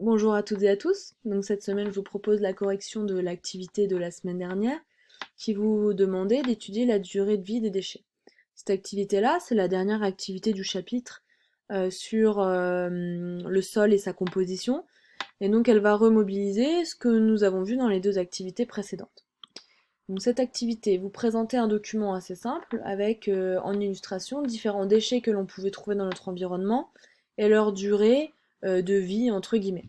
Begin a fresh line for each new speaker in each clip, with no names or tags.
Bonjour à toutes et à tous. Donc cette semaine, je vous propose la correction de l'activité de la semaine dernière qui vous demandait d'étudier la durée de vie des déchets. Cette activité-là, c'est la dernière activité du chapitre sur le sol et sa composition. Et donc elle va remobiliser ce que nous avons vu dans les deux activités précédentes. Donc cette activité vous présentez un document assez simple avec en illustration différents déchets que l'on pouvait trouver dans notre environnement et leur durée de vie entre guillemets.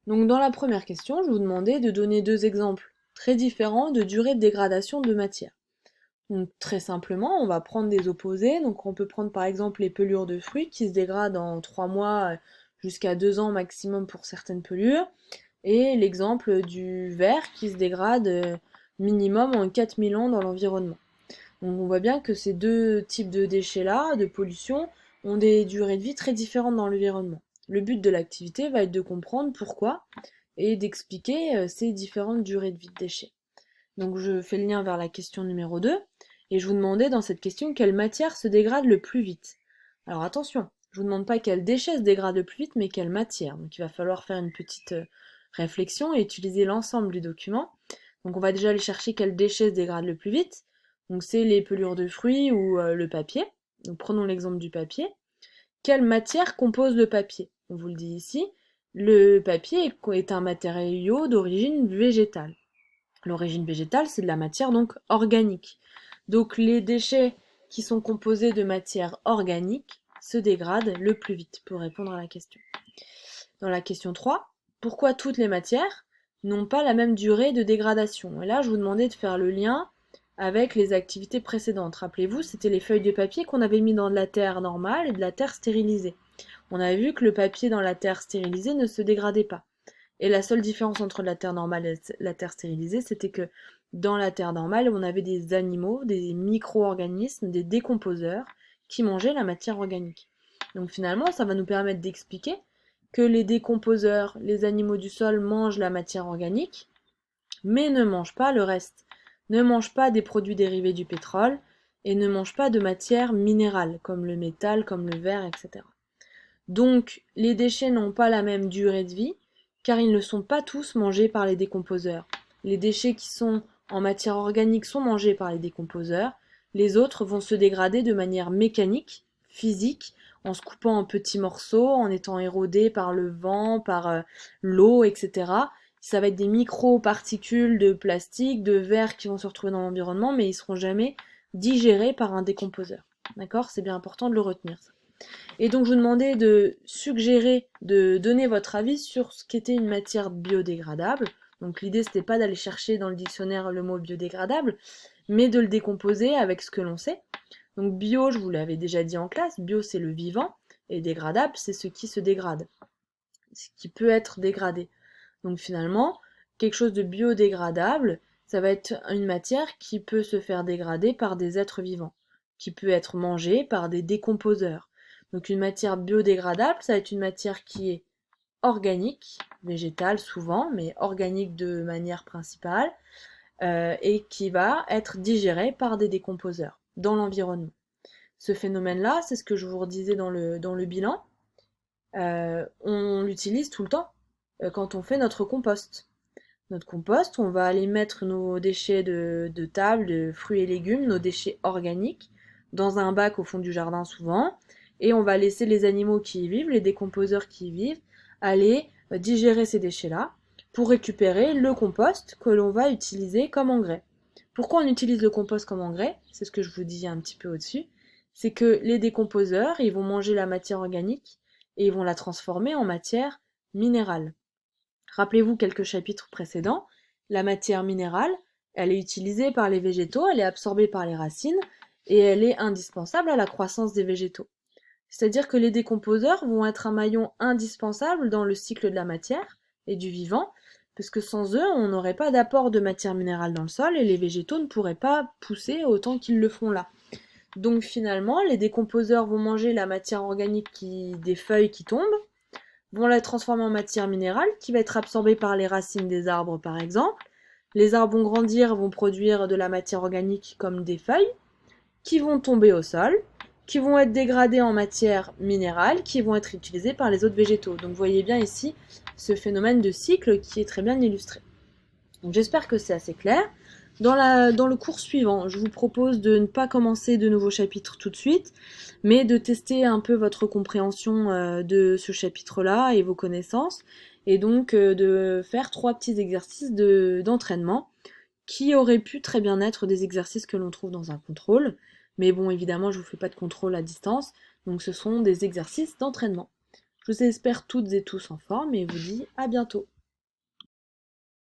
Donc dans la première question, je vous demandais de donner deux exemples très différents de durée de dégradation de matière. Donc très simplement, on va prendre des opposés. Donc on peut prendre par exemple les pelures de fruits qui se dégradent en 3 mois jusqu'à 2 ans maximum pour certaines pelures. Et l'exemple du verre qui se dégrade minimum en 4000 ans dans l'environnement. Donc on voit bien que ces deux types de déchets-là, de pollution, ont des durées de vie très différentes dans l'environnement. Le but de l'activité va être de comprendre pourquoi et d'expliquer ces différentes durées de vie de déchets. Donc je fais le lien vers la question numéro 2 et je vous demandais dans cette question quelle matière se dégrade le plus vite. Alors attention, je vous demande pas quel déchet se dégrade le plus vite, mais quelle matière. Donc il va falloir faire une petite réflexion et utiliser l'ensemble du document. Donc on va déjà aller chercher quel déchet se dégrade le plus vite. Donc c'est les pelures de fruits ou le papier. Donc prenons l'exemple du papier. Quelle matière compose le papier? On vous le dit ici. Le papier est un matériau d'origine végétale. L'origine végétale, c'est de la matière donc organique. Donc les déchets qui sont composés de matière organique se dégradent le plus vite pour répondre à la question. Dans la question 3, pourquoi toutes les matières n'ont pas la même durée de dégradation? Et là, je vous demandais de faire le lien avec les activités précédentes. Rappelez-vous, c'était les feuilles de papier qu'on avait mis dans de la terre normale et de la terre stérilisée. On a vu que le papier dans la terre stérilisée ne se dégradait pas. Et la seule différence entre la terre normale et la terre stérilisée, c'était que dans la terre normale, on avait des animaux, des micro-organismes, des décomposeurs qui mangeaient la matière organique. Donc finalement, ça va nous permettre d'expliquer que les décomposeurs, les animaux du sol mangent la matière organique, mais ne mangent pas le reste. Ne mangent pas des produits dérivés du pétrole et ne mangent pas de matière minérale, comme le métal, comme le verre, etc. Donc, les déchets n'ont pas la même durée de vie, car ils ne sont pas tous mangés par les décomposeurs. Les déchets qui sont en matière organique sont mangés par les décomposeurs, les autres vont se dégrader de manière mécanique, physique, en se coupant en petits morceaux, en étant érodés par le vent, par l'eau, etc. Ça va être des micro-particules de plastique, de verre qui vont se retrouver dans l'environnement, mais ils ne seront jamais digérés par un décomposeur. D'accord? C'est bien important de le retenir. Et donc je vous demandais de suggérer, de donner votre avis sur ce qu'était une matière biodégradable. Donc l'idée c'était pas d'aller chercher dans le dictionnaire le mot biodégradable, mais de le décomposer avec ce que l'on sait. Donc bio, je vous l'avais déjà dit en classe, bio c'est le vivant, et dégradable c'est ce qui se dégrade, ce qui peut être dégradé. Donc finalement, quelque chose de biodégradable, ça va être une matière qui peut se faire dégrader par des êtres vivants, qui peut être mangée par des décomposeurs. Donc une matière biodégradable, ça va être une matière qui est organique, végétale souvent, mais organique de manière principale, et qui va être digérée par des décomposeurs dans l'environnement. Ce phénomène-là, c'est ce que je vous redisais dans le bilan, on l'utilise tout le temps quand on fait notre compost. Notre compost, on va aller mettre nos déchets de table, de fruits et légumes, nos déchets organiques, dans un bac au fond du jardin souvent, et on va laisser les animaux qui y vivent, les décomposeurs qui y vivent, aller digérer ces déchets-là pour récupérer le compost que l'on va utiliser comme engrais. Pourquoi on utilise le compost comme engrais? C'est ce que je vous disais un petit peu au-dessus. C'est que les décomposeurs, ils vont manger la matière organique et ils vont la transformer en matière minérale. Rappelez-vous quelques chapitres précédents, la matière minérale, elle est utilisée par les végétaux, elle est absorbée par les racines et elle est indispensable à la croissance des végétaux. C'est-à-dire que les décomposeurs vont être un maillon indispensable dans le cycle de la matière et du vivant, parce que sans eux, on n'aurait pas d'apport de matière minérale dans le sol et les végétaux ne pourraient pas pousser autant qu'ils le font là. Donc finalement, les décomposeurs vont manger la matière organique des feuilles qui tombent, vont la transformer en matière minérale qui va être absorbée par les racines des arbres par exemple. Les arbres vont grandir, vont produire de la matière organique comme des feuilles qui vont tomber au sol qui vont être dégradés en matière minérale, qui vont être utilisés par les autres végétaux. Donc vous voyez bien ici ce phénomène de cycle qui est très bien illustré. Donc j'espère que c'est assez clair. Dans le cours suivant, je vous propose de ne pas commencer de nouveaux chapitres tout de suite, mais de tester un peu votre compréhension de ce chapitre-là et vos connaissances, et donc de faire 3 petits exercices d'entraînement qui auraient pu très bien être des exercices que l'on trouve dans un contrôle. Mais bon, évidemment, je ne vous fais pas de contrôle à distance, donc ce sont des exercices d'entraînement. Je vous espère toutes et tous en forme et vous dis à bientôt.